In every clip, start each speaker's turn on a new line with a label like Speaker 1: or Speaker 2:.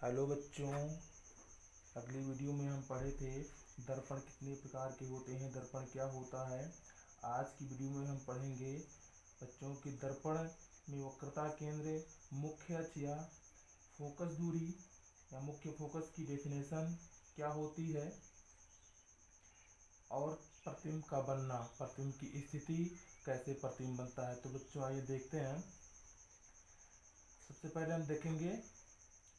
Speaker 1: Hello बच्चों, अगली video में हम पढ़े थे दर्पण कितने प्रकार के होते हैं, दर्पण क्या होता है। आज की वीडियो में हम पढ़ेंगे बच्चों कि दर्पण में वक्रता केंद्र, मुख्य अक्ष या फोकस दूरी या मुख्य फोकस की डेफिनेशन क्या होती है और प्रतिबिंब का बनना, प्रतिबिंब की स्थिति, कैसे प्रतिबिंब बनता है। तो बच्चों आइए देखते हैं। सबसे पहले हम देखेंगे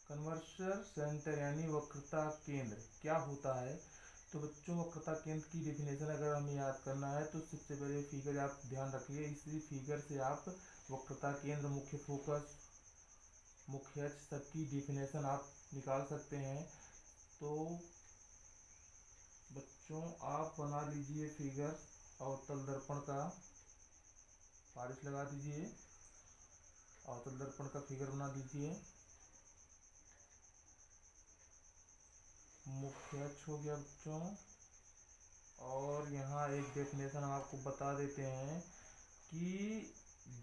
Speaker 1: कन्वर्जन सेंटर यानी वक्रता केंद्र क्या होता है। तो बच्चों वक्रता केंद्र की डेफिनेशन अगर हमें याद करना है तो सबसे पहले फिगर आप ध्यान रखिए। इसी फिगर से आप वक्रता केंद्र, मुख्य फोकस, मुख्य अक्ष सबकी डेफिनेशन आप निकाल सकते हैं। तो बच्चों आप बना लीजिए फिगर अवतल दर्पण का, बारिश लगा दीजिए। अवतल दर्पण का फिगर बना दीजिए। मुख्य अक्ष हो गया बच्चों, और यहाँ एक डेफिनेशन आपको बता देते हैं कि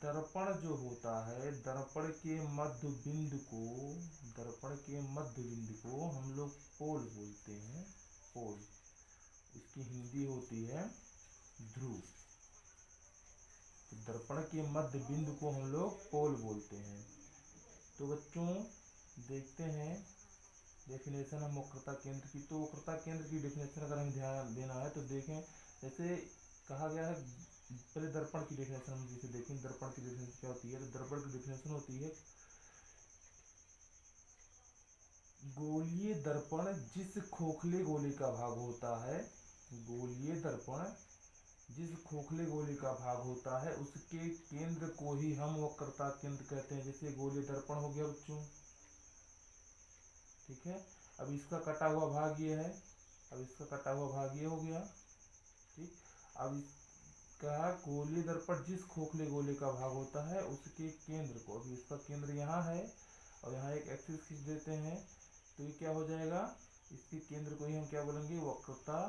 Speaker 1: दर्पण जो होता है, दर्पण के मध्य बिंदु को, दर्पण के मध्य बिंदु को हम लोग पोल बोलते हैं। पोल, इसकी हिंदी होती है ध्रुव। तो दर्पण के मध्य बिंदु को हम लोग पोल बोलते हैं। तो बच्चों देखते हैं डेफिनेशन हम वक्रता केंद्र की। तो वक्रता केंद्र की डेफिनेशन अगर हमें ध्यान देना है तो देखें, जैसे कहा गया है, पहले दर्पण की डेफिनेशन हम जैसे देखें, दर्पण की डेफिनेशन क्या होती है। तो दर्पण की डेफिनेशन होती है गोलीय दर्पण जिस खोखले गोले का भाग होता है, गोलीय दर्पण जिस खोखले गोले का भाग होता है उसके केंद्र को ही हम वक्रता केंद्र कहते हैं। जैसे गोलीय दर्पण हो गया बच्चों, ठीक है। अब इसका कटा हुआ भाग ये है, अब इसका कटा हुआ भाग ये हो गया, ठीक। अब इसका गोलीय दर्पण जिस खोखले गोले का भाग होता है उसके केंद्र को, अभी इसका केंद्र यहाँ है और यहाँ एक एक्सिस खींच देते हैं, तो ये क्या हो जाएगा, इसके केंद्र को ही हम क्या बोलेंगे, वक्रता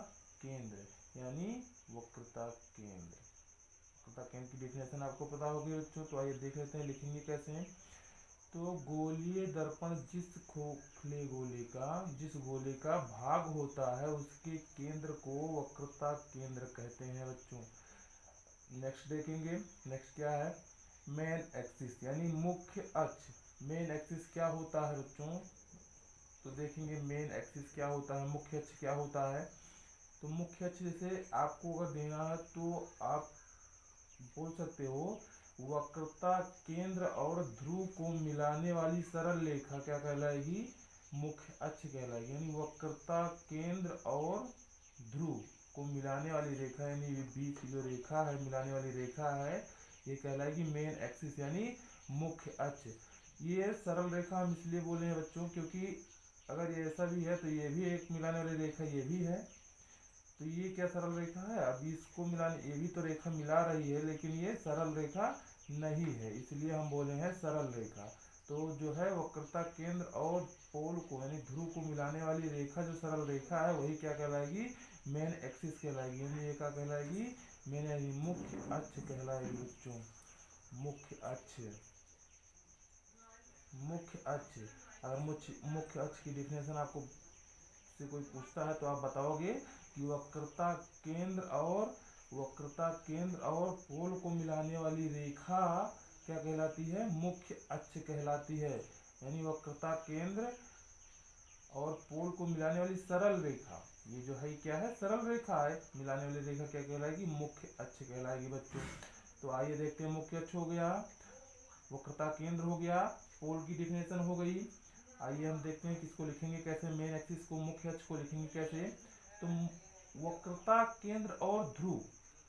Speaker 1: केंद्र, यानी वक्रता केंद्र। वक्रता केंद्र की डेफिनेशन आपको पता होगी बच्चों। तो आइए देख लेते हैं लिखेंगे कैसे। तो गोलीय दर्पण जिस खोखले गोले का, जिस गोले का भाग होता है उसके केंद्र को वक्रता केंद्र कहते हैं बच्चों। नेक्स्ट देखेंगे, नेक्स्ट क्या है, मेन एक्सिस यानी मुख्य अक्ष। मेन एक्सिस क्या होता है बच्चों, तो देखेंगे मेन एक्सिस क्या होता है, मुख्य अक्ष क्या होता है। तो मुख्य अक्ष जैसे आपको अगर देना है तो आप बोल सकते हो वक्रता केंद्र और ध्रुव को मिलाने वाली सरल रेखा क्या कहलाएगी, मुख्य अक्ष कहलाएगी। यानी वक्रता केंद्र और ध्रुव को मिलाने वाली रेखा, यानी बीच की जो रेखा है, मिलाने वाली रेखा है, ये कहलाएगी मेन एक्सिस यानी मुख्य अक्ष। ये सरल रेखा हम इसलिए बोले हैं बच्चों क्योंकि अगर ये ऐसा भी है तो ये भी एक मिलाने वाली रेखा ये भी है, तो ये क्या सरल रेखा है। अब इसको मिलाने, ये भी तो रेखा मिला रही है लेकिन ये सरल रेखा नहीं है, इसलिए हम बोले हैं सरल रेखा। तो जो है वक्रता केंद्र और पोल को यानी ध्रुव को मिलाने वाली रेखा जो सरल रेखा है वही क्या कहलाएगी, मेन एक्सिस कहलाएगी। यानी ये क्या कहलाएगी, मेन यानी मुख्य अक्ष कहलाएगी बच्चों, मुख्य अक्ष। मुख्य अक्ष, अगर मुख्य अक्ष की डेफिनेशन आपको से कोई पूछता है तो आप बताओगे कि वक्रता केंद्र और पोल को मिलाने वाली रेखा क्या कहलाती है, मुख्य अक्ष कहलाती है। यानी वक्रता केंद्र और पोल को मिलाने वाली सरल रेखा, ये जो है क्या है, सरल रेखा है, मिलाने वाली रेखा क्या कहलाएगी, मुख्य अक्ष कहलाएगी बच्चों। तो आइए देखते हैं, मुख्य अक्ष हो गया, वक्रता केंद्र हो गया, पोल की डेफिनेशन हो गई। आइए हम देखते हैं किसको लिखेंगे कैसे, मेन एक्सिस को, मुख्य अक्ष को लिखेंगे कैसे। तो वक्रता केंद्र और ध्रुव,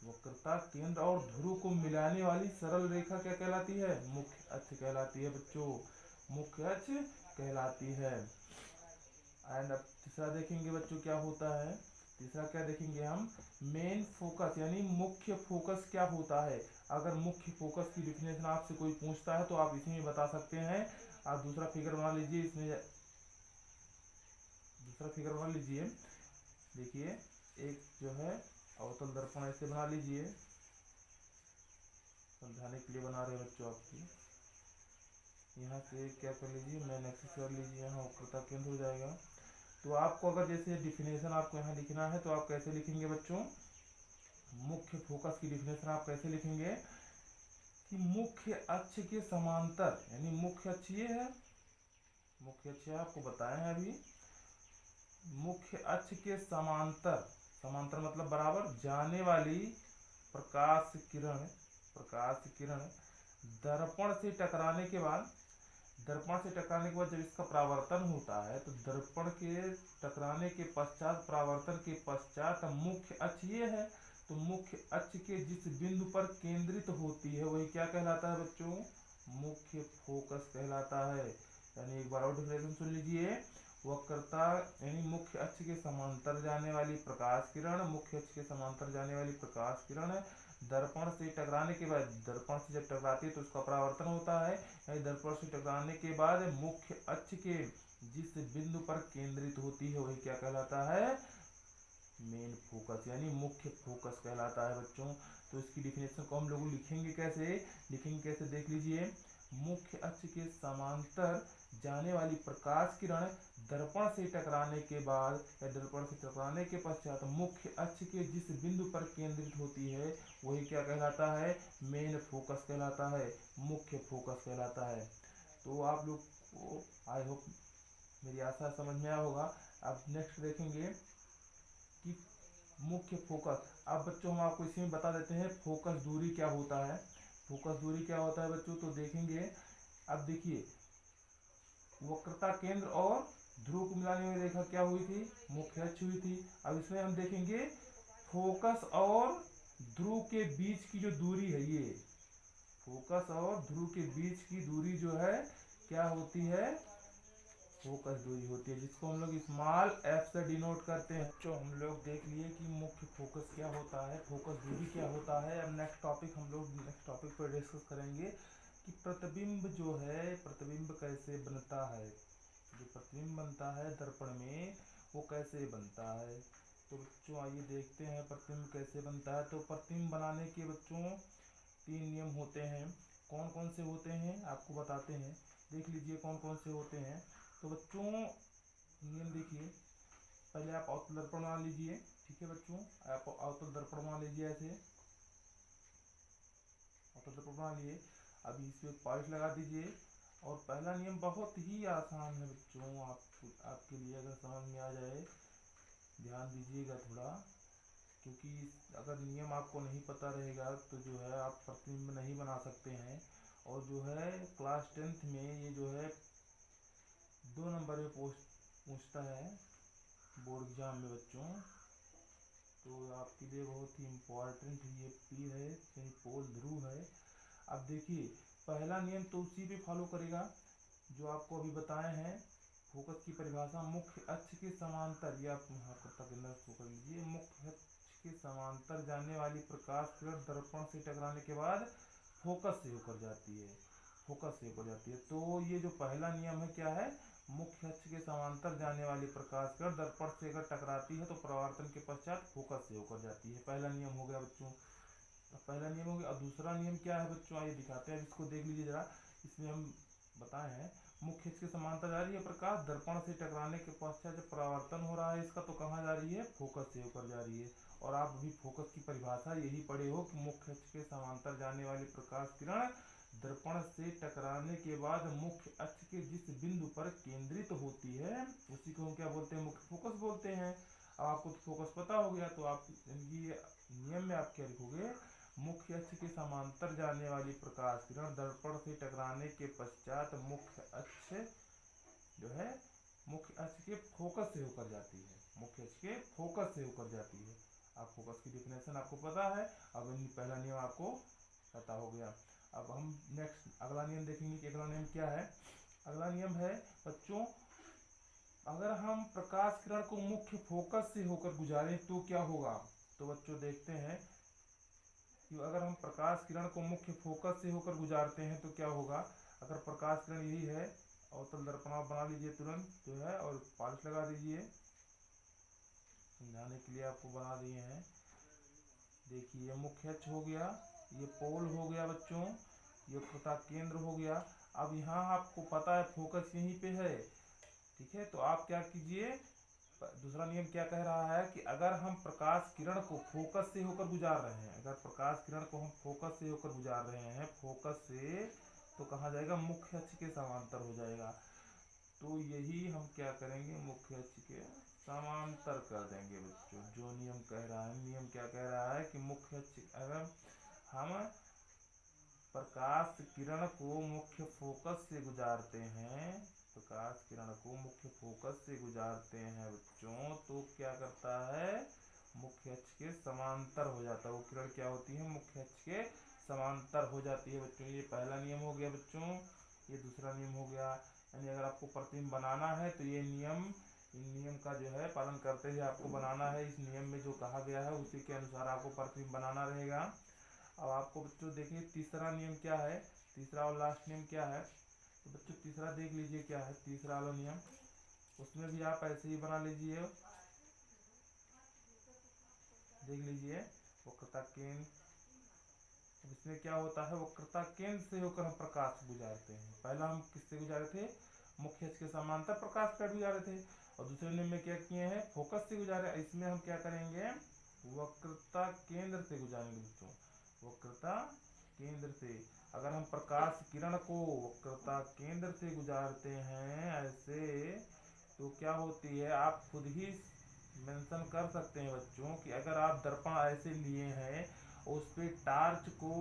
Speaker 1: वक्रता केंद्र और ध्रुव को मिलाने वाली सरल रेखा क्या कहलाती है, मुख्य अक्ष कहलाती है बच्चों, मुख्य अक्ष कहलाती है। एंड अब तीसरा देखेंगे बच्चों क्या होता है। तीसरा क्या देखेंगे हम, मेन फोकस यानी मुख्य फोकस क्या होता है। अगर मुख्य फोकस की डेफिनेशन आपसे कोई पूछता है तो आप इसी में बता सकते हैं। आप दूसरा फिगर बना लीजिए, इसमें दूसरा फिगर बना लीजिए। देखिए एक जो है अवतल दर्पण ऐसे बना लीजिए, समझाने के लिए बना रहे बच्चों आपकी। यहाँ से क्या कर लीजिए, मेन एक्सिस कर लीजिए, यहाँ वक्रता केंद्र हो जाएगा। तो आपको अगर जैसे डिफिनेशन आपको यहाँ लिखना है तो आप कैसे लिखेंगे बच्चों, मुख्य फोकस की डिफिनेशन आप कैसे लिखेंगे कि मुख्य अक्ष के समांतर, यानी मुख्य अक्ष ये है, मुख्य अक्ष आपको बताए हैं अभी, मुख्य अक्ष के समांतर, समांतर मतलब बराबर, जाने वाली प्रकाश किरण, प्रकाश किरण दर्पण से टकराने के बाद, दर्पण से टकराने के बाद जब इसका परावर्तन होता है तो दर्पण के टकराने के पश्चात, परावर्तन के पश्चात मुख्य अक्ष ये है, तो मुख्य अक्ष के जिस बिंदु पर केंद्रित होती है वही क्या कहलाता है बच्चों, मुख्य फोकस कहलाता है। यानी एक बार और डिफिनेशन सुन लीजिए, वक्रता यानी मुख्य अक्ष के समांतर जाने वाली प्रकाश किरण, मुख्य अक्ष के समांतर जाने वाली प्रकाश किरण दर्पण से टकराने के बाद, दर्पण से जब टकराती है तो उसका परावर्तन होता है, यानी दर्पण से टकराने के बाद मुख्य अक्ष के जिस बिंदु पर केंद्रित होती है वही क्या कहलाता है, मेन फोकस, यानी मुख्य फोकस कहलाता है बच्चों। तो इसकी डिफिनेशन को हम लोग लिखेंगे कैसे, लिखेंगे कैसे देख लीजिए, मुख्य अक्ष के समांतर जाने वाली प्रकाश किरण दर्पण से टकराने के बाद या दर्पण से टकराने के पश्चात मुख्य अक्ष के जिस बिंदु पर केंद्रित होती है वही क्या कहलाता है, मेन फोकस कहलाता है, मुख्य फोकस कहलाता है। तो आप लोग को आई होप मेरी आशा समझ में आया होगा। अब नेक्स्ट देखेंगे कि मुख्य फोकस, अब बच्चों हम आपको इसी में बता देते हैं फोकस दूरी क्या होता है, फोकस दूरी क्या होता है बच्चों, तो देखेंगे। अब देखिए, वक्रता केंद्र और ध्रुव को मिलाने वाली रेखा क्या हुई थी, मुख्य अक्ष हुई थी। अब इसमें हम देखेंगे फोकस और ध्रुव के बीच की जो दूरी है, ये फोकस और ध्रुव के बीच की दूरी जो है क्या होती है, फोकस दूरी होती है, जिसको हम लोग स्मॉल एफ से डिनोट करते हैं। जो हम लोग देख लिए कि मुख्य फोकस क्या होता है, फोकस दूरी क्या होता है। अब नेक्स्ट टॉपिक हम लोग नेक्स्ट टॉपिक पर डिस्कस करेंगे कि प्रतिबिंब जो है, प्रतिबिंब कैसे बनता है, जो प्रतिबिंब बनता है दर्पण में वो कैसे बनता है। तो बच्चों आइए देखते हैं प्रतिबिंब कैसे बनता है। तो प्रतिबिंब बनाने के बच्चों 3 नियम होते हैं। कौन कौन से होते हैं आपको बताते हैं, देख लीजिए कौन कौन से होते हैं। तो बच्चों नियम देखिए, पहले आप अवतल दर्पण बना लीजिए, ठीक है बच्चों, आप अवतल दर्पण बना लीजिए, ऐसे अवतल दर्पण बना लिए। अभी इस पे पॉलिश लगा दीजिए। और पहला नियम बहुत ही आसान है बच्चों, आपके लिए अगर समझ में आ जाए, ध्यान दीजिएगा थोड़ा, क्योंकि अगर नियम आपको नहीं पता रहेगा तो जो है आप प्रतिबिंब नहीं बना सकते हैं। और जो है क्लास 10th में ये जो है 2 नंबर में पूछता है बोर्ड एग्जाम में बच्चों, तो आपके लिए बहुत ही इम्पोर्टेंट ये पी है, यानी पोल ध्रुव है। अब देखिए पहला नियम तो उसी पे फॉलो करेगा जो आपको अभी बताए हैं। फोकस की परिभाषा, मुख्य अक्ष के समांतर, या कर लीजिए, मुख्य अक्ष के समांतर जाने वाली प्रकाश किरण दर्पण से टकराने के बाद फोकस से होकर जाती है, फोकस से होकर जाती है। तो ये जो पहला नियम है क्या है, मुख्य अक्ष के समांतर जाने वाली प्रकाश किरण दर्पण से अगर टकराती है तो परावर्तन के पश्चात फोकस से होकर जाती है। पहला नियम हो गया बच्चों, पहला नियम हो गया। और दूसरा नियम क्या है बच्चों, आइए दिखाते हैं, इसको देख लीजिए जरा। इसमें हम बताए हैं मुख्य अक्ष के समांतर जा रही है प्रकाश, दर्पण से टकराने के पश्चात जब परावर्तन हो रहा है इसका तो कहाँ जा रही है, फोकस से होकर जा रही है। और आप अभी फोकस की परिभाषा यही पढ़े हो कि मुख्य अक्ष के समांतर जाने वाली प्रकाश किरण दर्पण से टकराने के बाद मुख्य अक्ष के जिस बिंदु पर केंद्रित होती है उसी को हम क्या बोलते हैं, मुख्य फोकस बोलते हैं। अब आपको तो फोकस पता हो गया, तो आप ये नियम में आप क्या लिखोगे, मुख्य अक्ष के समांतर जाने वाली प्रकाश किरण दर्पण से टकराने के पश्चात मुख्य अक्ष जो है, मुख्य अक्ष के फोकस से होकर जाती है, मुख्य अक्ष के फोकस से होकर जाती है। आप फोकस की डिफिनेशन आपको पता है। अब पहला नियम आपको पता हो गया। अब हम नेक्स्ट अगला नियम देखेंगे कि अगला नियम क्या है। अगला नियम है बच्चों, अगर हम प्रकाश किरण को मुख्य फोकस से होकर गुजारें तो क्या होगा। तो बच्चों देखते हैं कि अगर हम प्रकाश किरण को मुख्य फोकस से होकर गुजारते हैं तो क्या होगा। अगर प्रकाश किरण यही है, अवतल दर्पण आप बना लीजिए तुरंत जो है और पॉलिश लगा दीजिए, समझाने के लिए आपको बना दिए हैं। देखिए ये मुख्य अक्ष हो गया, ये पोल हो गया बच्चों, ये वक्रता केंद्र हो गया। अब यहाँ आपको पता है फोकस यहीं पे है, ठीक है। तो आप क्या कीजिए, दूसरा नियम क्या कह रहा है कि अगर हम प्रकाश किरण को फोकस से होकर गुजार रहे हैं, अगर प्रकाश किरण को हम फोकस से होकर गुजार रहे हैं, फोकस से, तो कहाँ जाएगा, मुख्य अक्ष के समांतर हो जाएगा। तो यही हम क्या करेंगे, मुख्य अक्ष के समांतर कर देंगे बच्चों, जो नियम कह रहा है। नियम क्या कह रहा है कि मुख्य अक्ष, अगर हम प्रकाश किरण को मुख्य फोकस से गुजारते हैं, प्रकाश किरण को मुख्य फोकस से गुजारते हैं बच्चों, तो क्या करता है, मुख्य अक्ष के समांतर हो जाता है। वो किरण क्या होती है, मुख्य अक्ष के समांतर हो जाती है बच्चों। ये पहला नियम हो गया बच्चों। ये दूसरा नियम हो गया, यानी अगर आपको प्रतिबिंब बनाना है तो ये नियम, इन नियम का जो है पालन करते हुए आपको बनाना है। इस नियम में जो कहा गया है उसी के अनुसार आपको प्रतिबिंब बनाना रहेगा। अब आपको बच्चों देखिए तीसरा नियम क्या है, तीसरा और लास्ट नियम क्या है। तो बच्चों तीसरा देख लीजिए क्या है, तीसरा वाला नियम, उसमें भी आप ऐसे ही बना लीजिए, देख लीजिए, वक्रता केंद्र। इसमें क्या होता है, वक्रता केंद्र से होकर हम प्रकाश गुजारते हैं। पहला हम किससे गुजारे थे, मुख्य अक्ष के समांतर प्रकाश पर गुजारे थे, और दूसरे नियम में क्या किए हैं, फोकस से गुजारे। इसमें हम क्या करेंगे, वक्रता केंद्र से गुजारेंगे बच्चों, वक्रता केंद्र से। अगर हम प्रकाश किरण को वक्रता केंद्र से गुजारते हैं ऐसे, तो क्या होती है, आप खुद ही मेंशन कर सकते हैं बच्चों कि अगर आप दर्पण ऐसे लिए हैं उस पे टार्च को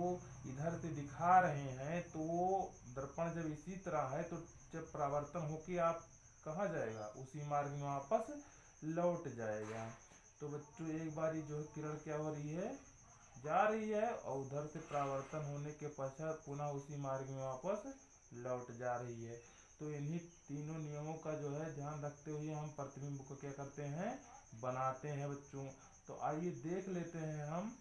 Speaker 1: इधर से दिखा रहे हैं, तो दर्पण जब इसी तरह है तो जब परावर्तन होके आप कहाँ जाएगा, उसी मार्ग में वापस लौट जाएगा। तो बच्चों एक बार जो है किरण क्या हो रही है, जा रही है, और उधर से परावर्तन होने के पश्चात पुनः उसी मार्ग में वापस लौट जा रही है। तो इन्हीं तीनों नियमों का जो है ध्यान रखते हुए हम प्रतिबिंब को क्या करते हैं, बनाते हैं बच्चों। तो आइए देख लेते हैं हम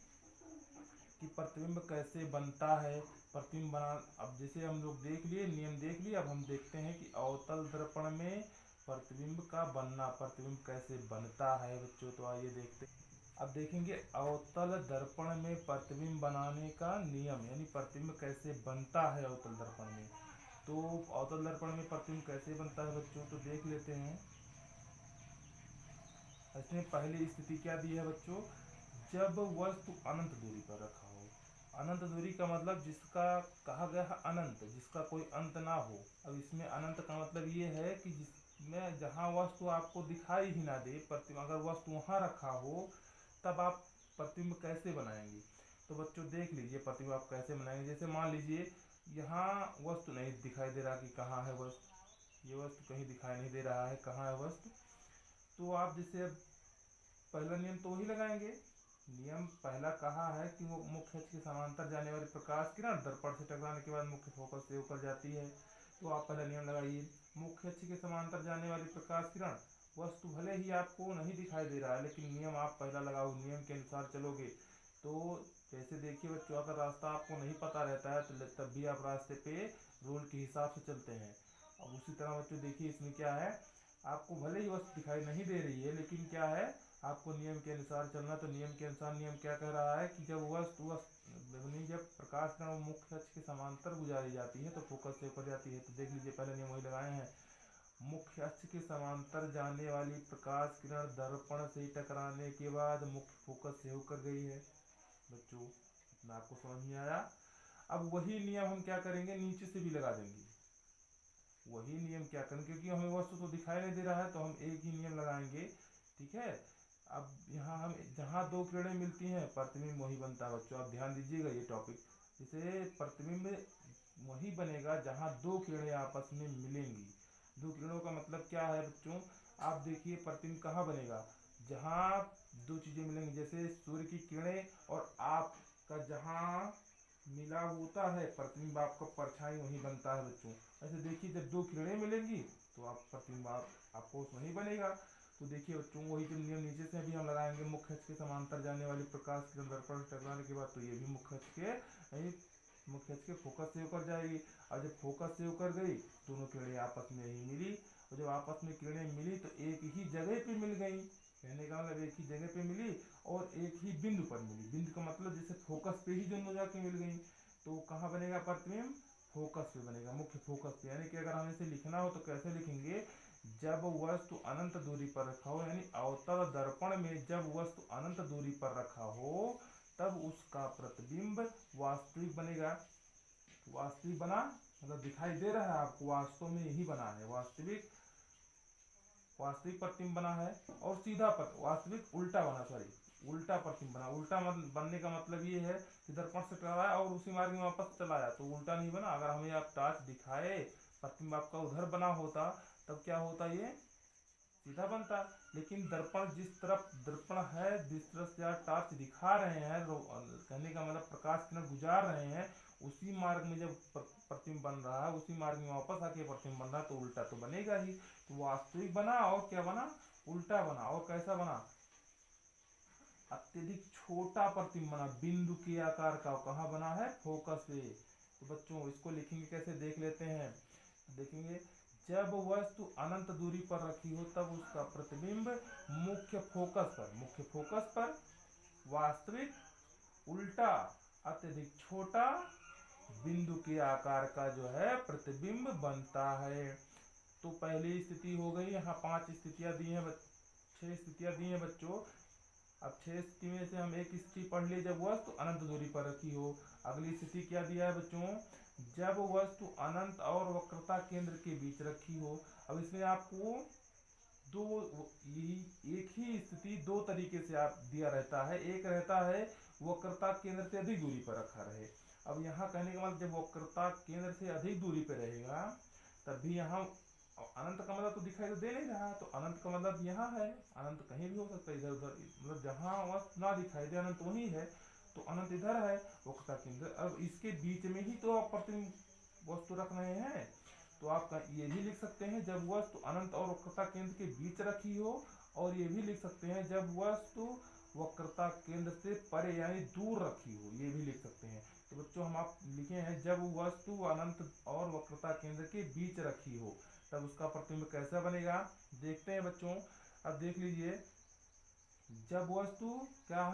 Speaker 1: कि प्रतिबिंब कैसे बनता है। प्रतिबिंब बना, अब जैसे हम लोग देख लिए, नियम देख लिए, अब हम देखते हैं कि अवतल दर्पण में प्रतिबिंब का बनना, प्रतिबिंब कैसे बनता है बच्चों। तो आइए देखते हैं। अब देखेंगे अवतल दर्पण में प्रतिबिंब बनाने का नियम, यानी प्रतिबिंब कैसे बनता है अवतल दर्पण में। तो अवतल दर्पण में प्रतिबिंब कैसे बनता है बच्चों, तो देख लेते हैं। इसमें पहली स्थिति क्या दी है बच्चों, जब वस्तु अनंत दूरी पर रखा हो। अनंत दूरी का मतलब जिसका कहा गया है अनंत, जिसका कोई अंत ना हो। अब इसमें अनंत का मतलब ये है कि जिसमें जहाँ वस्तु आपको दिखाई ही ना दे प्रतिबिंब, अगर वस्तु वहाँ रखा हो तब आप प्रतिबिंब कैसे बनाएंगे। तो बच्चों देख लीजिए प्रतिबिंब आप कैसे बनाएंगे। जैसे मान लीजिए यहाँ वस्तु नहीं दिखाई दे रहा कि कहाँ है वस्तु, ये वस्तु कहीं दिखाई नहीं दे रहा है कहाँ है वस्तु। तो आप जैसे पहला नियम तो वही लगाएंगे। नियम पहला कहा है कि वो मुख्य अक्ष के समांतर जाने वाली प्रकाश किरण दर्पण से टकराने के बाद मुख्य फोकस से होकर जाती है। तो आप पहला नियम लगाइए, मुख्य अक्ष के समांतर जाने वाली प्रकाश किरण, वस्तु भले ही आपको नहीं दिखाई दे रहा है लेकिन नियम आप पहला लगाओ, नियम के अनुसार चलोगे। तो जैसे देखिए बच्चों, अगर रास्ता आपको नहीं पता रहता है तो तब भी आप रास्ते पे रूल के हिसाब से चलते हैं। अब उसी तरह बच्चों देखिए इसमें क्या है, आपको भले ही वस्तु दिखाई नहीं दे रही है लेकिन क्या है, आपको नियम के अनुसार चलना। तो नियम के अनुसार नियम क्या कह रहा है कि जब वस्तु जब प्रकाश किरण मुख्य अक्ष के समांतर गुजारी जाती है तो फोकस से होकर जाती है। तो देख लीजिए पहले नियम वही लगाए हैं, मुख्य अक्ष के समांतर जाने वाली प्रकाश किरण दर्पण से टकराने के बाद मुख्य फोकस से होकर गई है। बच्चों इतना आपको समझ में आया। अब वही नियम हम क्या करेंगे, नीचे से भी लगा देंगे। वही नियम क्या करें, क्योंकि हमें वस्तु तो दिखाई नहीं दे रहा है तो हम एक ही नियम लगाएंगे, ठीक है। अब यहाँ हम जहाँ दो किरणें मिलती हैं प्रतिबिंब वही बनता है बच्चों, आप ध्यान दीजिएगा ये टॉपिक। जैसे प्रतिबिंब वही बनेगा जहाँ दो किरणें आपस में मिलेंगी। दो किरणों का मतलब क्या है बच्चों, आप देखिए प्रतिबिंब कहाँ बनेगा, जहाँ दो चीजें मिलेंगी, जैसे सूर्य की किरणें और आपका जहाँ मिला होता है प्रतिबिंब, आपका परछाई वही बनता है बच्चों। ऐसे देखिए जब दो किरणें मिलेंगी तो आप प्रतिबिंब आपको वही बनेगा। तो देखिए बच्चों वही जो नियम नीचे से अभी हम लगाएंगे, मुख्य अक्ष के समांतर जाने वाली प्रकाश किरण दर्पण से टकराने के बाद, तो ये भी मुख्य अक्ष के फोकस से होकर जाएगी। और जब फोकस से होकर गई दोनों किरणें आपस में ही मिली, और जब आपस में किरणें मिली तो एक ही जगह पे मिल गई। कहने का मतलब एक ही जगह पे मिली और एक ही बिंदु पर मिली। बिंदु का मतलब जैसे फोकस पे ही दोनों जाके मिल गई। तो कहाँ बनेगा प्रतिबिंब, फोकस पे बनेगा, मुख्य फोकस पे। यानी कि अगर हमें इसे लिखना हो तो कैसे लिखेंगे, जब वस्तु अनंत दूरी पर रखा हो, यानी अवतल दर्पण में जब वस्तु अनंत दूरी पर रखा हो तब उसका प्रतिबिंब वास्तविक बनेगा। वास्तविक बना मतलब दिखाई दे रहा है आपको, वास्तव में यही बना है, वास्तविक वास्तविक प्रतिबिंब बना है। और सीधा वास्तविक उल्टा बना, सॉरी उल्टा प्रतिबिंब बना। उल्टा बनने का मतलब ये है कि दर्पण से टकराया और उसी मार्ग में वापस चला आया तो उल्टा नहीं बना। अगर हमें आप टॉर्च दिखाए, प्रतिबिंब आपका उधर बना होता तब क्या होता, ये सीधा बनता। लेकिन दर्पण जिस तरफ दर्पण है, जिस तरफ से आप टॉर्च दिखा रहे हैं, कहने का मतलब प्रकाश किरण गुजार रहे हैं, उसी मार्ग में जब प्रतिबिंब बन रहा है, उसी मार्ग में वापस आके प्रतिबिंब बन रहा है तो उल्टा तो बनेगा ही। तो वास्तविक बना और क्या बना, उल्टा बना। और कैसा बना, अत्यधिक छोटा प्रतिबिंब बना, बिंदु के आकार का। कहाँ बना है, फोकस पे। तो बच्चों इसको लिखेंगे कैसे, देख लेते हैं। देखेंगे, जब वस्तु अनंत दूरी पर रखी हो तब उसका प्रतिबिंब मुख्य फोकस पर वास्तविक उल्टा अत्यधिक छोटा बिंदु के आकार का जो है प्रतिबिंब बनता है। तो पहली स्थिति हो गई, यहाँ 5 स्थितियां दी हैं, 6 स्थितियां दी हैं बच्चों। अब 6 स्थिति में से हम एक स्थिति पढ़ ली, जब वस्तु अनंत दूरी पर रखी हो। अगली स्थिति क्या दिया है बच्चों, जब वस्तु अनंत और वक्रता केंद्र के बीच रखी हो। अब इसमें आपको दो एक ही स्थिति दो तरीके से आप दिया रहता है। एक रहता है वक्रता केंद्र से अधिक दूरी पर रखा रहे। अब यहाँ कहने का मतलब जब वक्रता केंद्र से अधिक दूरी पर रहेगा तब भी यहाँ अनंत का मतलब तो दिखाई तो दे नहीं रहा, तो अनंत का मतलब यहाँ है। अनंत कहीं भी हो सकता है, इधर उधर, मतलब जहाँ वस्तु ना दिखाई दे अनंत वही है, तो अनंत इधर है वक्रता केंद्र। अब इसके बीच में ही तो आप प्रतिबिंब वस्तु रख रहे हैं, तो आप ये भी लिख सकते हैं जब वस्तु अनंत और वक्रता केंद्र के बीच रखी हो, और ये भी लिख सकते हैं जब वस्तु वक्रता केंद्र से परे यानी दूर रखी हो, ये भी लिख सकते हैं। तो बच्चों हम आप लिखे हैं जब वस्तु अनंत और वक्रता केंद्र के बीच रखी हो तब उसका प्रतिबिंब कैसा बनेगा, देखते हैं बच्चों। अब देख लीजिए, जब वस्तु क्या,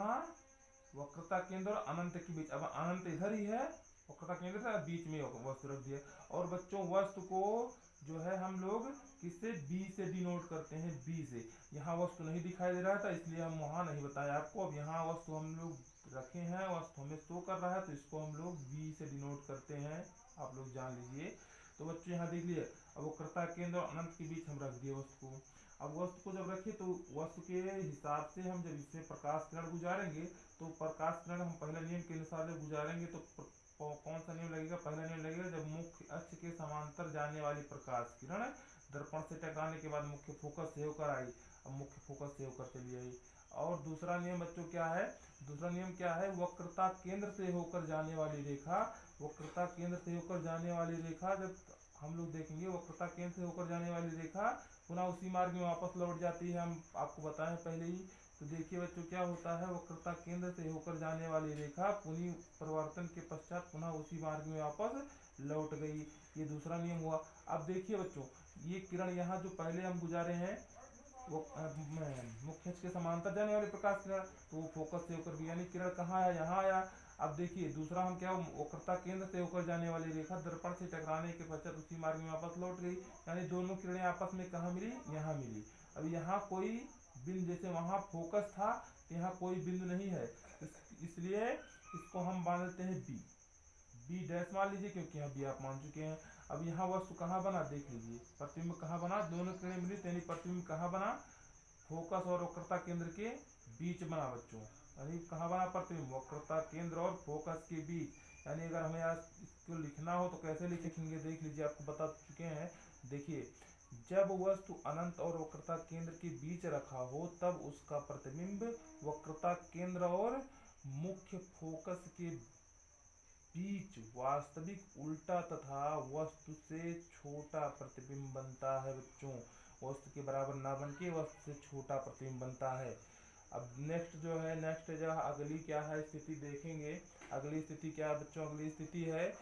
Speaker 1: वक्रता केंद्र और अनंत के बीच, अब अनंत इधर ही है, वक्रता केंद्र से बीच में वस्तु रख दिया। और बच्चों वस्तु को जो है हम लोग किससे, बी से डिनोट करते हैं, बी से। यहाँ वस्तु नहीं दिखाई दे रहा था इसलिए हम वहां नहीं बताया आपको। अब यहाँ वस्तु हम लोग रखे हैं, वस्तु हमें शो कर रहा है तो इसको हम लोग बी से डिनोट करते हैं, आप लोग जान लीजिए। तो बच्चों यहाँ देख लिए, अब वक्रता केंद्र और अनंत के बीच हम रख दिए वस्तु को। अब वस्तु को जब रखे तो वस्तु के हिसाब से हम जब इसमें प्रकाश किरण गुजारेंगे तो प्रकाश किरण हम पहले नियम के अनुसार जब गुजारेंगे तो कौन सा नियम लगेगा, पहला नियम लगेगा जब मुख्य अक्ष के समांतर जाने वाली प्रकाश किरण दर्पण से टकराने के बाद मुख्य फोकस से होकर आई। अब मुख्य फोकस से होकर चली आई। और दूसरा नियम बच्चों क्या है, दूसरा नियम क्या है, वक्रता केंद्र से होकर जाने वाली रेखा, वक्रता केंद्र से होकर जाने वाली रेखा जब हम लोग देखेंगे, वक्रता केंद्र से होकर जाने वाली रेखा पुनः उसी मार्ग में वापस लौट जाती है, हम आपको बताएं पहले ही। तो देखिए बच्चों क्या होता है, वक्रता केंद्र से होकर जाने वाली रेखा पुनः परिवर्तन के पश्चात पुनः उसी मार्ग में वापस लौट गई, ये दूसरा नियम हुआ। अब देखिए बच्चों, ये किरण यहाँ जो पहले हम गुजारे हैं वो मुख्य अक्ष के समांतर जाने वाले प्रकाश किरण, तो वो फोकस से होकर भी, यानी किरण कहाँ आया, यहाँ आया। अब देखिए दूसरा हम क्या, वक्रता केंद्र से होकर जाने वाली रेखा दर्पण से टकराने के पश्चात उसी मार्ग में वापस लौट गई, यानी दोनों किरणें आपस में कहाँ मिली, यहाँ मिली। अब यहाँ कोई बिंदु, जैसे वहां फोकस था यहाँ कोई बिंदु नहीं है, इसलिए इसको हम मान लेते हैं बी, बी डैश मान लीजिए क्योंकि यहाँ बी आप मान चुके हैं। अब यहाँ वस्तु कहाँ बना, देख लीजिए प्रतिबिंब कहाँ बना, दोनों किरणें मिली यानी प्रतिबिंब कहाँ बना, फोकस और वक्रता केंद्र के बीच बना बच्चों। यानी कहाँ बना प्रतिबिंब, वक्रता केंद्र और फोकस के बीच। यानी अगर हमें आज इसको लिखना हो तो कैसे लिखेंगे, देख लीजिए आपको बता चुके हैं। देखिए, जब वस्तु अनंत और वक्रता केंद्र के बीच रखा हो तब उसका प्रतिबिंब वक्रता केंद्र और मुख्य फोकस के बीच वास्तविक उल्टा तथा वस्तु से छोटा प्रतिबिंब बनता है बच्चों। वस्तु के बराबर ना बन के वस्तु से छोटा प्रतिबिंब बनता है। अब नेक्स्ट जो है, नेक्स्ट जो अगली क्या है स्थिति देखेंगे। अगली स्थिति क्या है बच्चों, अगली स्थिति है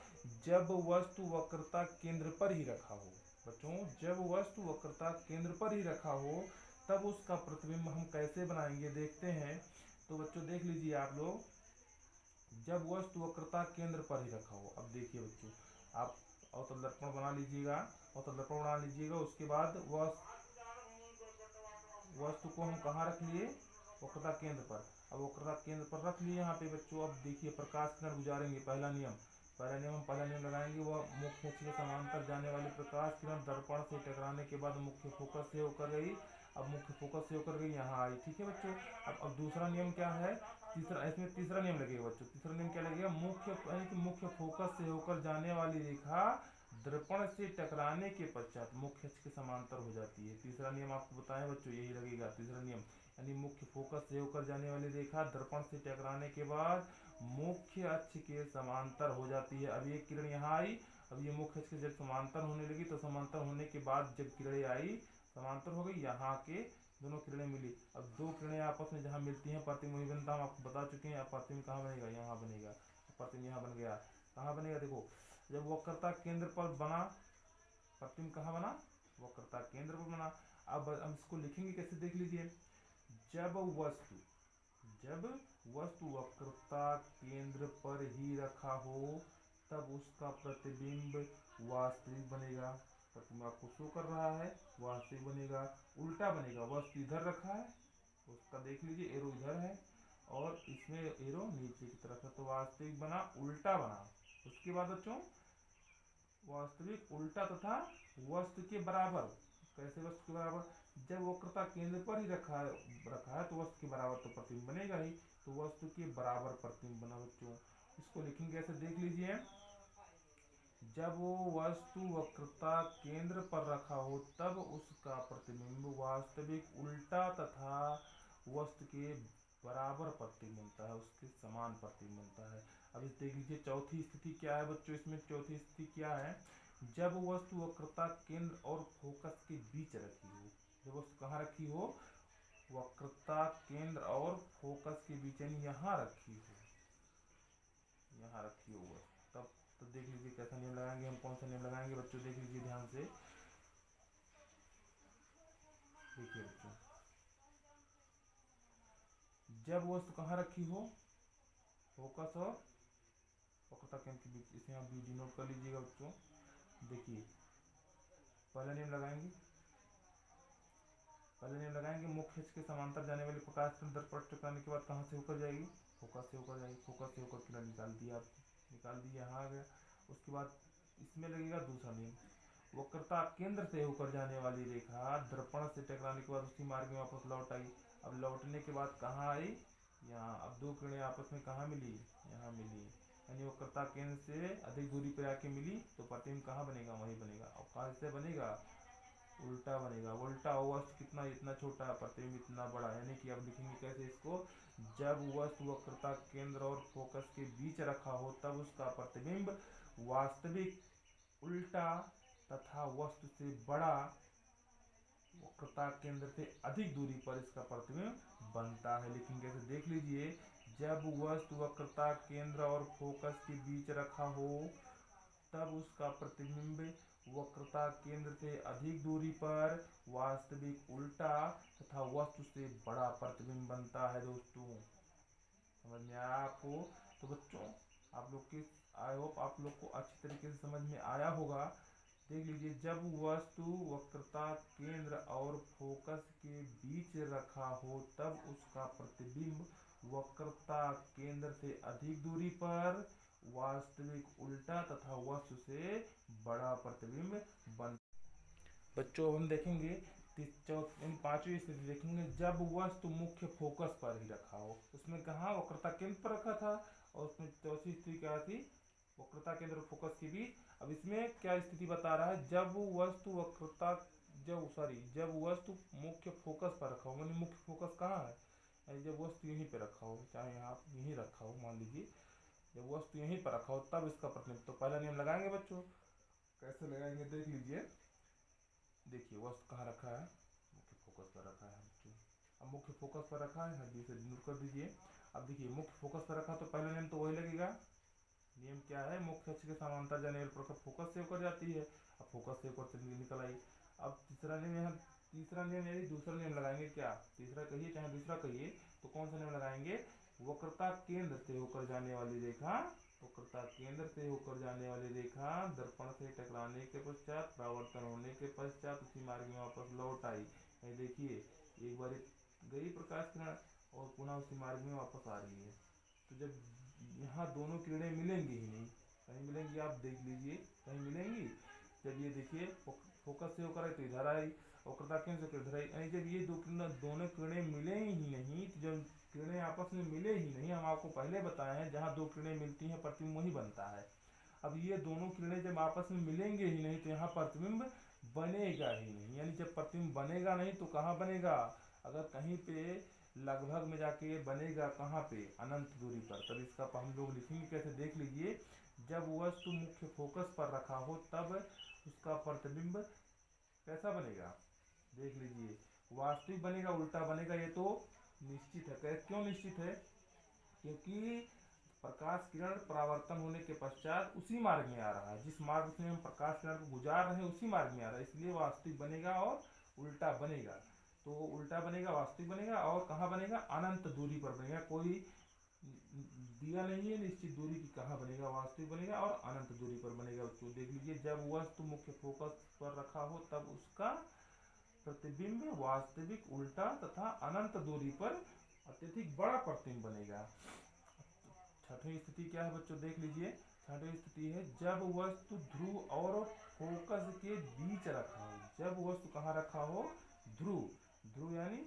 Speaker 1: जब वस्तु वक्रता केंद्र पर ही रखा हो। बच्चों जब वस्तु वक्रता केंद्र पर ही रखा हो तब उसका प्रतिबिंब हम कैसे बनाएंगे, देखते हैं। तो बच्चों देख लीजिए आप लोग, जब वस्तु वक्रता केंद्र पर ही रखा हो, अब देखिए बच्चों आप अवतल दर्पण बना लीजिएगा, अवतल दर्पण बना लीजिएगा। उसके बाद वस्तु को हम कहाँ रख लिए, वक्रता केंद्र पर। अब वक्रता केंद्र पर रख लिए यहाँ पे बच्चों। अब देखिए प्रकाश किरण गुजारेंगे, पहला नियम लगाएंगे, वह मुख्य अक्ष के समांतर जाने वाली प्रकाश किरण दर्पण से टकराने के बाद मुख्य फोकस से होकर गई। अब मुख्य फोकस से होकर गई यहाँ आई, ठीक है बच्चों। अब दूसरा नियम क्या है, इसमें तीसरा नियम लगेगा बच्चों। तीसरा नियम क्या लगेगा, मुख्य फोकस से होकर जाने वाली रेखा दर्पण से टकराने के पश्चात मुख्य अक्ष के समांतर हो जाती है। तीसरा नियम आपको बताएं बच्चों, यही लगेगा तीसरा नियम, यानी मुख्य फोकस से होकर जाने वाली रेखा दर्पण से टकराने के बाद मुख्य अक्ष के समांतर हो जाती है। अब ये किरण यहाँ आई, अब ये मुख्य अक्ष के जब समांतर होने लगी तो समांतर होने के बाद जब किरणें आई समांतर हो गई, यहाँ के दोनों किरणें मिली। अब दो किरणें आपस में जहाँ मिलती हैं प्रतिबिंब वही बनता, हम आपको बता चुके हैं। अब प्रतिबिंब कहाँ बनेगा, यहाँ बनेगा। प्रतिबिंब यहाँ बन गया, कहाँ बनेगा, देखो जब वक्रता केंद्र पर बना, प्रतिबिंब कहाँ बना, वक्रता केंद्र पर बना। अब हम इसको लिखेंगे कैसे, देख लीजिए। जब वस्तु वक्रता केंद्र पर ही रखा हो तब उसका प्रतिबिंब वास्तविक बनेगा। प्रतिबिंब आपको शो कर रहा है, वास्तविक बनेगा। उल्टा बनेगा, वस्तु इधर रखा है, उसका देख लीजिए एरो इधर है और इसमें एरो नीचे की तरफ है, तो वास्तविक बना, उल्टा बना। उसके बाद बच्चों वास्तविक, उल्टा तथा वस्तु के बराबर। कैसे वस्तु के बराबर, जब वक्रता केंद्र पर ही रखा है तो वस्तु के बराबर तो प्रतिबिंब बनेगा ही, तो वस्तु के बराबर प्रतिबिंब बना बच्चों। इसको लिखेंगे ऐसे, देख लीजिए। जब वो वस्तु वक्रता केंद्र पर रखा हो तब उसका प्रतिबिंब वास्तविक, उल्टा तथा वस्तु के बराबर प्रतिबिंब बनता है, उसके समान प्रतिबिंब बनता है। अब इस देख लीजिए चौथी स्थिति क्या है बच्चों, इसमें चौथी स्थिति क्या है, जब वस्तु वक्रता केंद्र और फोकस के बीच रखी हो। जब वस्तु कहाँ रखी हो, वक्रता केंद्र और फोकस के बीच, यानी यहाँ रखी हो, यहाँ रखी हो वस्तु, तब तो देख लीजिए कैसा नियम लगाएंगे हम, कौन सा नियम लगाएंगे बच्चों, देख लीजिए ध्यान से। देखिए बच्चों, जब वस्तु कहाँ रखी हो, फोकस और वक्रता केंद्र के बीच, इसे आप बी नोट कर लीजिएगा बच्चों। देखिए पहला नियम लगाएंगे, मुख्य अक्ष के समांतर जाने वाली प्रकाश किरण दर्पण टकराने के बाद कहाँ से होकर जाएगी, फोकस से होकर जाएगी। फोकस से होकर किरण निकाल दी, यहाँ आ गया। उसके बाद इसमें लगेगा दूसरा नियम, वक्रता केंद्र से होकर जाने वाली रेखा दर्पण से टकराने के बाद उसी मार्ग में वापस लौट आई। अब लौटने के बाद कहाँ आई, यहाँ। अब दो किरणें आपस में कहाँ मिली, यहाँ मिली, यानी वक्रता केंद्र से अधिक दूरी पर आके मिली, तो प्रतिबिंब कहाँ बनेगा, वही बनेगा। और कहाँ से बनेगा, उल्टा बनेगा। उल्टा वस्तु कितना, इतना छोटा, प्रतिबिंब इतना बड़ा, यानी कि अब लिखेंगे कैसे इसको, जब वस्तु वक्रता केंद्र और फोकस के बीच रखा हो तब उसका प्रतिबिंब वास्तविक, उल्टा तथा वस्तु से बड़ा, वक्रता केंद्र से अधिक दूरी पर इसका प्रतिबिंब बनता है। लेकिन कैसे, देख लीजिए, जब वस्तु वक्रता केंद्र और फोकस के बीच रखा हो तब उसका प्रतिबिंब वक्रता केंद्र से अधिक दूरी पर वास्तविक, उल्टा तथा वस्तु से बड़ा प्रतिबिंब बनता है। दोस्तों समझ में आया आपको, तो बच्चों आप लोग के, आई होप आप लोग को अच्छी तरीके से समझ में आया होगा। देख लीजिए, जब वस्तु वक्रता केंद्र और फोकस के बीच रखा हो तब उसका प्रतिबिंब वक्रता केंद्र से अधिक दूरी पर वास्तविक, उल्टा तथा वस्तु से बड़ा प्रतिबिंब बन। बच्चों हम देखेंगे पांचवी स्थिति देखेंगे, जब वस्तु मुख्य फोकस पर ही रखा हो। उसमें कहा वक्रता केंद्र पर रखा था, और उसमें चौथी स्थिति क्या थी, वक्रता केंद्र और फोकस के बीच। अब इसमें क्या स्थिति बता रहा है, जब वस्तु मुख्य फोकस पर रखा हो, मतलब मुख्य फोकस कहाँ है, जब वस्तु यहीं पे रखा हो, चाहे यहाँ यहीं रखा हो, मान लीजिए जब वस्तु यहीं पर रखा हो तब इसका प्रतिबिंब। तो पहला नियम लगाएंगे बच्चों, कैसे लगाएंगे देख लीजिए। देखिए वस्तु कहाँ रखा है, मुख्य फोकस पर रखा है बच्चों। अब मुख्य फोकस पर रखा है, हड्डी से नोट कर दीजिए। अब देखिए मुख्य फोकस पर रखा तो पहला नियम तो वही लगेगा। नियम क्या है, मुख्य अक्ष के समांतर जाने वाली प्रकाश फोकस से होकर जाती है। अब फोकस से होकर निकल आई। अब तीसरा नियम यदि दूसरा नियम लगाएंगे, क्या तीसरा कहिए चाहे दूसरा कहिए, तो कौन सा नियम लगाएंगे, वक्रता केंद्र से होकर जाने वाली रेखा वक्रता केंद्र से होकर जाने वाली रेखा दर्पण से टकराने के पश्चात परावर्तन होने के पश्चात उसी मार्ग में वापस लौट आई। ये देखिए एक बार गई प्रकाश किरण और पुनः उसी मार्ग में वापस आ रही है। तो जब यहाँ दोनों किरणें मिलेंगी ही नहीं, कहीं मिलेंगी आप देख लीजिए, कहीं मिलेंगी। जब ये देखिए फोकस से होकर आई तो इधर आई, वक्रता केंद्र से इधर आई, यानी जब ये दोनों किरणें मिले ही नहीं, तो जब किरणें आपस में मिले ही नहीं, हम आपको पहले बताए हैं जहाँ दो किरणें मिलती हैं प्रतिबिंब वही बनता है। अब ये दोनों किरणें जब आपस में मिलेंगे ही नहीं तो यहाँ प्रतिबिंब बनेगा ही नहीं। यानी जब प्रतिबिंब बनेगा नहीं तो कहाँ बनेगा, अगर कहीं पे लगभग में जाके बनेगा, कहाँ पे, अनंत दूरी पर। तब इसका हम लोग लिखेंगे कैसे, देख लीजिए। जब वस्तु मुख्य फोकस पर रखा हो तब उसका प्रतिबिंब कैसा बनेगा, देख लीजिए। वास्तविक बनेगा, उल्टा बनेगा, ये तो निश्चित है। क्यों निश्चित है, क्योंकि प्रकाश किरण परावर्तन होने के पश्चात उसी मार्ग में आ रहा है, जिस मार्ग से हम प्रकाश किरण को गुजार रहे हैं उसी मार्ग में आ रहा है, इसलिए वास्तविक बनेगा और उल्टा बनेगा। तो उल्टा बनेगा, वास्तविक बनेगा, और कहाँ बनेगा, अनंत दूरी पर बनेगा। कोई दिया नहीं है निश्चित दूरी की, कहाँ बनेगा, वास्तविक बनेगा और अनंत दूरी पर बनेगा। तो देख लीजिए, जब वस्तु मुख्य फोकस पर रखा हो तब उसका प्रतिबिंब वास्तविक, उल्टा तथा अनंत दूरी पर अत्यधिक बड़ा प्रतिबिंब बनेगा। छठवीं स्थिति क्या है बच्चों, देख लीजिए। छठवीं स्थिति है जब वस्तु ध्रुव और फोकस के बीच रखा हो। जब वस्तु कहाँ रखा हो, ध्रुव, ध्रुव यानी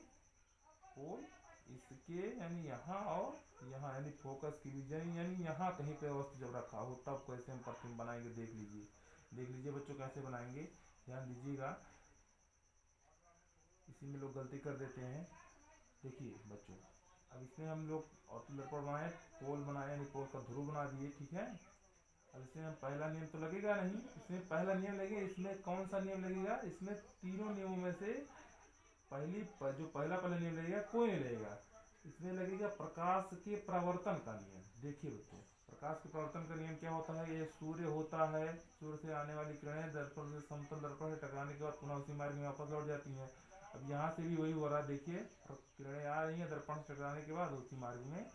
Speaker 1: पोल, इसके यानी यहाँ और यहाँ, यानी फोकस के बीच, यानी यहाँ कहीं पे वस्तु जब रखा हो तब कैसे हम प्रतिबिंब बनाएंगे, देख लीजिए। देख लीजिए बच्चों कैसे बनाएंगे, ध्यान दीजिएगा। इसी में लोग गलती कर देते हैं। देखिए बच्चों, अब इसमें हम लोग ऑर्थो दर्पण बनाए, पोल बनाए, यानी पोल का ध्रुव बना दिए, ठीक है। अब इसमें हम पहला नियम तो लगेगा नहीं, इसमें पहला नियम लगेगा। इसमें कौन सा नियम लगेगा, इसमें तीनों नियमों में से जो पहला नियम लगेगा कोई नहीं लगेगा। इसमें लगेगा प्रकाश के प्रवर्तन का नियम। देखिए बच्चों, प्रकाश के प्रवर्तन का नियम क्या होता है, ये सूर्य होता है, सूर्य से आने वाली किरणें दर्पण से, समतल दर्पण से टकराने के बाद पुनः उसी मार्ग में वापस लौट जाती हैं। अब यहाँ से भी वही हो रहा है, देखिए किरणें आ रही हैं दर्पण से टकराने के बाद उसी मार्ग में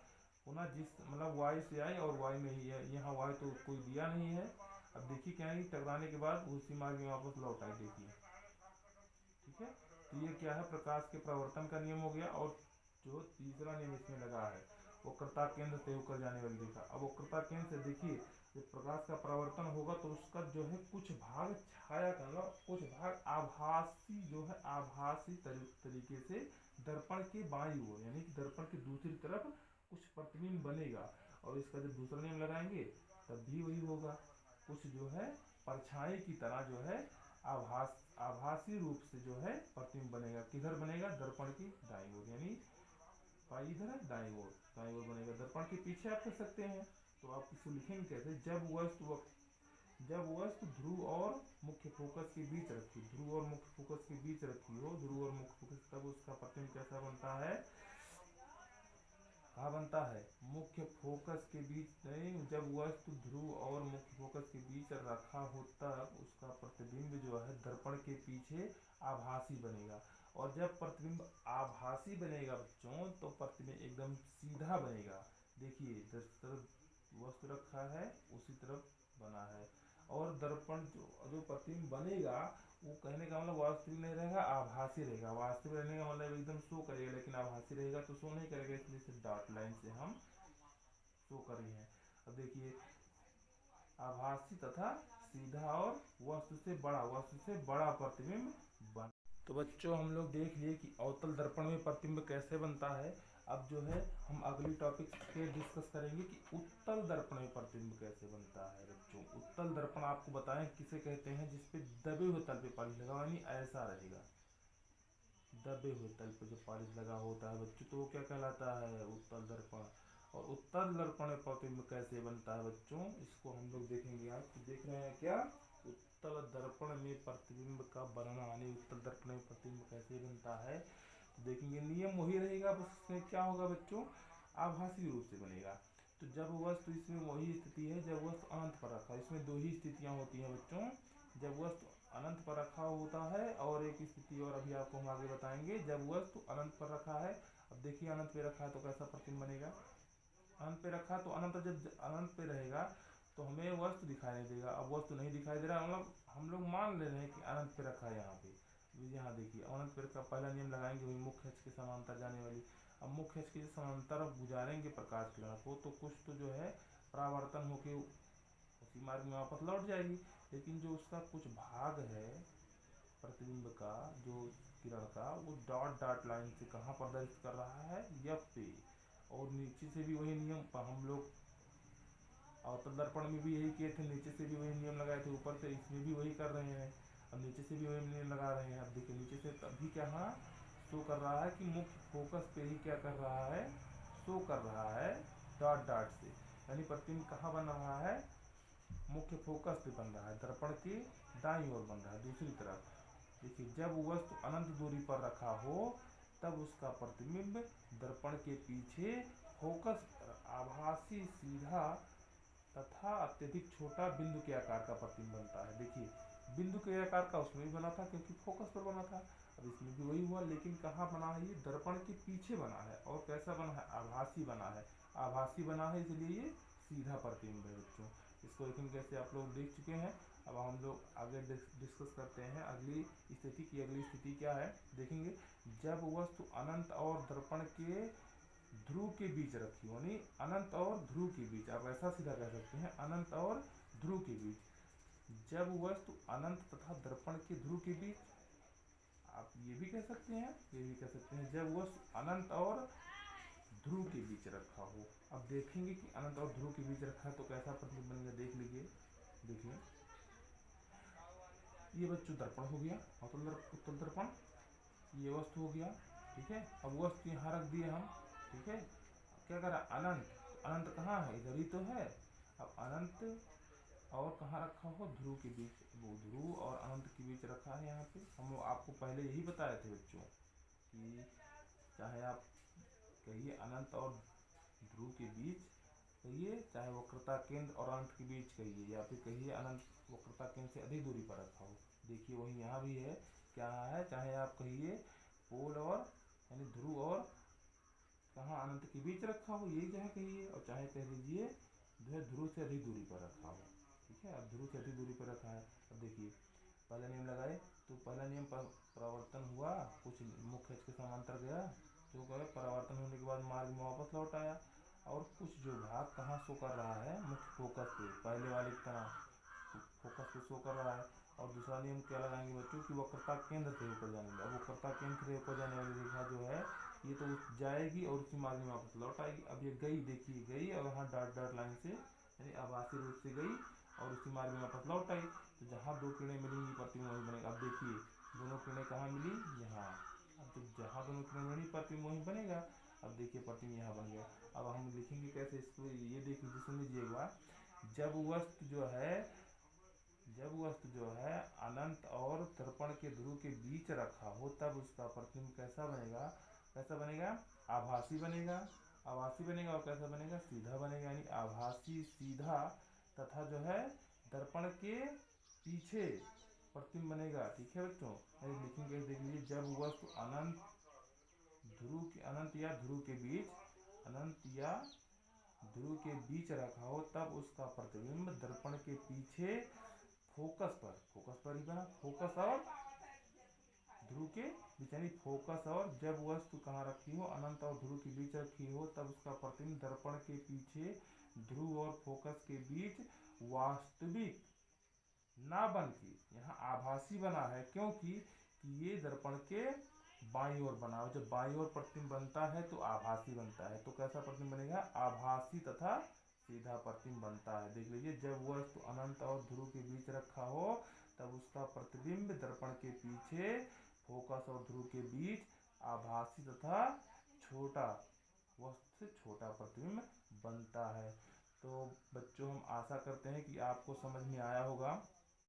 Speaker 1: पुनः, जिस मतलब वाई से आई और वाई में ही है, यहाँ वाई तो कोई दिया नहीं है। अब देखिए क्या है, टकराने के बाद उसी मार्ग में वापस लौट आई, देखिए, ठीक है। तो ये क्या है, प्रकाश के प्रवर्तन का नियम हो गया। और जो तीसरा नियम इसमें लगा है, वक्रता केंद्र से होकर जाने वाली रेखा। अब वक्रता केंद्र से देखिए, जब प्रकाश का परावर्तन होगा तो उसका जो है कुछ भाग छाया करेगा, कुछ भाग आभासी, जो है आभासी तरीके से दर्पण के बाईं ओर, यानी कि दर्पण की दूसरी तरफ कुछ प्रतिबिंब बनेगा। और इसका जब दूसरा नियम लगाएंगे तब भी वही होगा, कुछ जो है परछाई की तरह जो है आभासी रूप से जो है प्रतिबिंब बनेगा। किधर बनेगा, दर्पण की दाईं ओर, यानी पाई इधर है, दाईं ओर, दाईं ओर बनेगा। दर्पण के पीछे आप कर सकते हैं। तो आप इसको लिखेंगे कैसे, जब वस्तु ध्रुव और मुख्य फोकस के बीच रखी, ध्रुव और मुख्य फोकस के बीच रखी हो, ध्रुव और मुख्य फोकस, तब उसका प्रतिबिंब कैसा बनता है, कहाँ बनता है, मुख्य फोकस के बीच नहीं, जब वस्तु ध्रुव और मुख्य फोकस के बीच रखा हो तब उसका प्रतिबिंब जो है दर्पण के पीछे आभासी बनेगा। और जब प्रतिबिंब आभासी बनेगा बच्चों तो प्रतिबिंब एकदम सीधा बनेगा। देखिए जिस तरफ वस्तु रखा है उसी तरफ बना है। और दर्पण जो प्रतिबिंब बनेगा वो कहने का मतलब वास्तविक नहीं रहेगा, आभासी रहेगा। वास्तविक रहने का मतलब एकदम शो करेगा, लेकिन आभासी रहेगा तो शो नहीं करेगा, इसलिए इसे डॉट लाइन से हम शो कर रहे हैं। अब देखिए, आभासी तथा सीधा और वस्तु से बड़ा प्रतिबिंब बन। तो बच्चों हम लोग देख लिए कि अवतल दर्पण में प्रतिबिंब कैसे बनता है। अब जो है हम अगली टॉपिक पे डिस्कस करेंगे कि उत्तल दर्पण में प्रतिबिंब कैसे बनता है। बच्चों उत्तल दर्पण आपको बताएं किसे कहते हैं, जिसपे दबे हुए तल पे पॉलिश लगा, यानी ऐसा रहेगा, दबे हुए तल पे जो पॉलिश लगा होता है बच्चों, तो वो क्या कहलाता है, उत्तल दर्पण। और उत्तल दर्पण में प्रतिबिंब कैसे बनता है बच्चों, इसको हम लोग देखेंगे। आप देख रहे हैं क्या, उत्तल दर्पण में प्रतिबिंब का वर्णन, यानी उत्तल दर्पण में प्रतिबिंब कैसे बनता है। तो देखेंगे नियम वही रहेगा, बस इसमें क्या होगा बच्चों, आभासी रूप से बनेगा। तो जब वस्तु, इसमें वही स्थिति है जब वस्तु अनंत पर रखा, इसमें दो ही स्थितियां होती हैं बच्चों, जब वस्तु अनंत पर रखा होता है, और एक स्थिति और अभी आपको हम आगे बताएंगे जब वस्तु अनंत पर रखा है। अब देखिए अनंत पे रखा है तो कैसा प्रतिबिंब बनेगा, अनंत पे रखा तो अनंत, जब अनंत पे रहेगा तो हमें वस्तु दिखाई नहीं देगा। अब वस्तु नहीं दिखाई दे रहा, मतलब हम लोग मान ले रहे हैं कि अनंत पे रखा है यहाँ पे। यहाँ देखिए अनंत पे रखा, पहला नियम लगाएंगे वही मुख्य अक्ष के समांतर जाने वाली। अब मुख्य अक्ष के समांतर गुजारेंगे प्रकाश किरण को तो कुछ तो जो है परावर्तन होके उसी मार्ग में वापस लौट जाएगी, लेकिन जो उसका कुछ भाग है प्रतिबिंब का, जो किरण का, वो डॉट डॉट लाइन से कहाँ प्रदर्शित कर रहा है, एफ पे। और नीचे से भी वही नियम हम लोग अवतल दर्पण में भी यही किए थे, नीचे से भी वही नियम लगाए थे, ऊपर से इसमें भी वही कर रहे हैं। अब नीचे से भी वही नियम लगा रहे हैं। अब देखिए नीचे से तभी क्या शो कर रहा है कि मुख्य फोकस पे ही क्या कर रहा है, शो कर रहा है डॉट डॉट से, यानी प्रतिबिंब कहाँ बन रहा है, मुख्य फोकस पे बन रहा है, दर्पण के दाईं ओर बन रहा है दूसरी तरफ। देखिए जब वस्तु अनंत दूरी पर रखा हो तब उसका प्रतिबिंब दर्पण के पीछे फोकस पर आभासी सीधा तथा अत्यधिक छोटा बिंदु के आकार का प्रतिबिंब बनता है। देखिए बिंदु के आकार का उसमें भी बना था क्योंकि फोकस पर बना था, अब इसमें भी वही हुआ, लेकिन कहाँ बना है, ये दर्पण के पीछे बना है। और कैसा बना है, आभासी बना है। आभासी बना है इसलिए ये सीधा प्रतिबिंब है बच्चों। इसको लेकिन कैसे आप लोग देख चुके हैं। अब हम लोग आगे डिस्कस करते हैं अगली स्थिति की। अगली स्थिति क्या है देखेंगे, जब वस्तु अनंत और दर्पण के ध्रुव के बीच रखी हो, यानी अनंत और ध्रुव के बीच, आप ऐसा सीधा कह सकते हैं अनंत और ध्रुव के बीच। जब वस्तु अनंत तथा दर्पण के ध्रुव के बीच, आप ये भी कह सकते हैं, ये भी कह सकते हैं जब वस्तु अनंत और ध्रुव के बीच रखा हो। अब देखेंगे कि अनंत और ध्रुव के बीच रखा है तो कैसा प्रतिबिंब बनेगा, देख लीजिए। देखिए ये बच्चों दर्पण हो गया, उत्तल दर्पण, ये वस्तु हो गया, ठीक है। अब वस्तु यहाँ रख दिए हम, ठीक है। क्या करा, अनंत, तो अनंत कहाँ है, इधर ही तो है। अब अनंत और कहाँ रखा हो, ध्रुव के बीच, वो ध्रुव और अनंत के बीच रखा है। यहाँ पे हम आपको पहले यही बताए थे बच्चों कि चाहे आप कहिए अनंत और ध्रुव के बीच कहिए, चाहे वक्रता केंद्र और अनंत के बीच कहिए, या फिर कहिए अनंत वक्रता केंद्र से अधिक दूरी पर रखा हो। देखिए वही यहाँ भी है, क्या है, चाहे आप कहिए पोल और यानी ध्रुव और कहाँ अनंत के बीच रखा हो, यही चाहे कहिए, और चाहे कह लीजिए जो है ध्रुव से अधिक दूरी पर रखा हो, ठीक है। अब ध्रुव से अधिक दूरी पर रखा है। अब देखिए पहला नियम लगाए तो पहला नियम पर परावर्तन हुआ, कुछ मुख्य अक्ष के समांतर गया, जो कहे परावर्तन होने के बाद मार्ग में वापस लौट आया। और कुछ जो भाग कहाँ शो कर रहा है, मुख्य फोकस पे, पहले वाली तरह फोकस पे शो कर रहा है। और दूसरा नियम क्या लगाएंगे बच्चों की वक्रता केंद्र से ऊपर जाने वाली, अब वक्रता केंद्र से ऊपर जाने वाली रेखा जो है ये तो जाएगी और उसी मार्ग में वापस लौट आएगी। अब ये गई, देखिए गई और यहाँ डॉट डॉट लाइन से यानी आभासी रूप से गई और उसी मार्ग में वापस लौट आई। तो जहाँ दो किरणें मिलेंगी प्रतिबिंब वही बनेगा। अब देखिए दोनों किरणें कहाँ मिली, यहाँ। अब तो जहाँ दोनों किरणें मिली प्रतिबिंब वही बनेगा। अब देखिए प्रतिबिंब यहाँ बन गया। अब हम लिखेंगे कैसे इसको, ये देख लीजिए, सुन लीजिए एक बार। जब वस्तु जो है, जब वस्तु जो है अनंत और दर्पण के ध्रुव के बीच रखा हो तब उसका प्रतिबिंब कैसा बनेगा, कैसा बनेगा, आभासी बनेगा। आभासी बनेगा और कैसा बनेगा, सीधा बनेगा, यानी आभासी सीधा तथा जो है दर्पण के पीछे प्रतिबिंब बनेगा, ठीक है बच्चों। यानी लिखेंगे देख लीजिए, जब वस्तु अनंत ध्रुव के, अनंत या ध्रुव के बीच, अनंत या ध्रुव के बीच रखा हो तब उसका प्रतिबिंब दर्पण के पीछे फोकस पर, फोकस पर ही बना, फोकस और ध्रुव के बीच, यानी फोकस और, जब वस्तु कहाँ रखी हो, अनंत और ध्रुव के बीच रखी हो तब उसका प्रतिबिंब दर्पण के पीछे ध्रुव और फोकस के बीच वास्तविक ना बन के यहाँ आभासी बना है, क्योंकि ये दर्पण के बाईं ओर बना हो। जब बाईं ओर प्रतिबिंब बनता है तो आभासी बनता है, तो कैसा प्रतिबिंब बनेगा, आभासी तथा सीधा प्रतिबिंब बनता है। देख लीजिए, जब वस्तु अनंत और ध्रुव के बीच रखा हो तब उसका प्रतिबिंब दर्पण के पीछे फोकस और ध्रुव के बीच आभासी तथा छोटा, वस्तु से छोटा प्रतिबिंब बनता है। तो बच्चों हम आशा करते हैं कि आपको समझ में आया होगा।